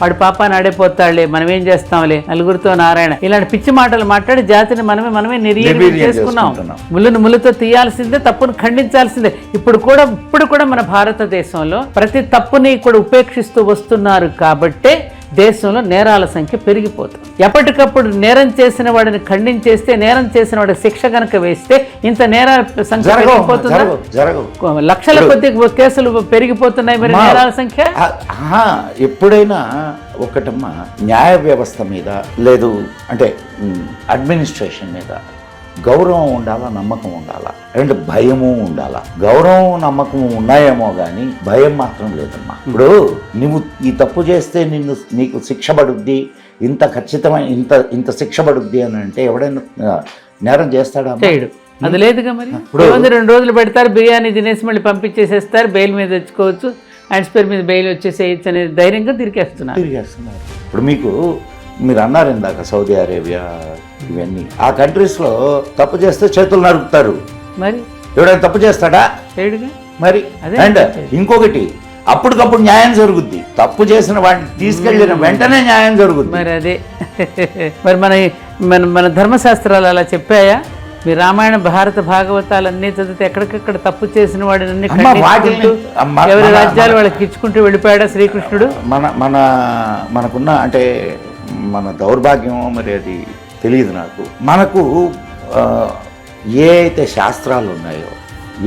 వాడి పాపాన్ని ఆడైపోతాడులే, మనం ఏం చేస్తాంలే, నలుగురితో నారాయణ, ఇలాంటి పిచ్చి మాటలు మాట్లాడి జాతిని మనమే నిర్వీర్యం చేసుకున్నాం. ముళ్ళును ముళ్ళుతో తీయాల్సిందే, తప్పును ఖండించాల్సిందే. ఇప్పుడు కూడా మన భారతదేశంలో ప్రతి తప్పుని కూడా ఉపేక్షిస్తూ వస్తున్నారు కాబట్టే దేశంలో నేరాల సంఖ్య పెరిగిపోతుంది. ఎప్పటికప్పుడు నేరం చేసిన వాడిని ఖండించేస్తే, నేరం చేసిన వాడికి శిక్ష గనక వేస్తే ఇంత నేరాల సంఖ్య పెరిగిపోతుందా? లక్షల కొద్ది కేసులు పెరిగిపోతున్నాయి మరి నేరాల సంఖ్య. ఎప్పుడైనా ఒకటమ్మా, న్యాయ వ్యవస్థ మీద లేదు అంటే అడ్మినిస్ట్రేషన్ మీద గౌరవం ఉండాలా, నమ్మకం ఉండాలా, అండ్ భయము ఉండాలా. గౌరవం నమ్మకం ఉన్నాయేమో కానీ భయం మాత్రం లేదమ్మా. ఇప్పుడు నువ్వు ఈ తప్పు చేస్తే నీకు శిక్ష పడుద్ది, ఇంత ఖచ్చితమైన ఇంత శిక్ష పడుద్ది అని అంటే ఎవడైనా నేరం చేస్తాడా? చేయడు. అది లేదుగా. మరి ఇప్పుడు 2 రోజులు పెడతారు, బిర్యానీ తినేసి మళ్ళీ పంపించేసేస్తారు, బెయిల్ మీద తెచ్చుకోవచ్చు, హ్యాండ్స్ పేరు మీద బెయిల్ వచ్చేసేయచ్చు అనే ధైర్యంగా తిరిగేస్తున్నారు. ఇప్పుడు మీరు అన్నారు ఇందాక సౌదీ అరేబియా ఇవన్నీ, ఆ కంట్రీస్లో తప్పు చేస్తే చేతులు నరుకుతారు. మరి ఎవడైనా తప్పు చేస్తాడా? చేయడుగా. మరి అండ్ ఇంకొకటి, అప్పటికప్పుడు న్యాయం జరుగుద్ది. తప్పు చేసిన వాడిని తీసుకెళ్ళిన వెంటనే న్యాయం జరుగుద్ది. మరి అదే మరి మన ధర్మశాస్త్రాలు అలా చెప్పాయా? మీ రామాయణ భారత భాగవతాలన్నీ చదివితే ఎక్కడికక్కడ తప్పు చేసిన వాడిని ఎవరి రాజ్యాలు వాళ్ళకి ఇచ్చుకుంటూ వెళ్ళిపోయాడా శ్రీకృష్ణుడు? మనకున్న అంటే మన దౌర్భాగ్యమో మరి అది తెలియదు నాకు. మనకు ఏ అయితే శాస్త్రాలు ఉన్నాయో,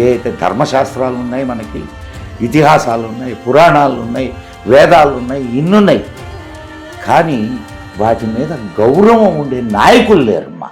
ఏ అయితే ధర్మశాస్త్రాలు ఉన్నాయి, మనకి ఇతిహాసాలు ఉన్నాయి, పురాణాలు ఉన్నాయి, వేదాలు ఉన్నాయి, ఇన్నున్నాయి. కానీ వాటి మీద గౌరవం ఉండే నాయకులు లేరమ్మా.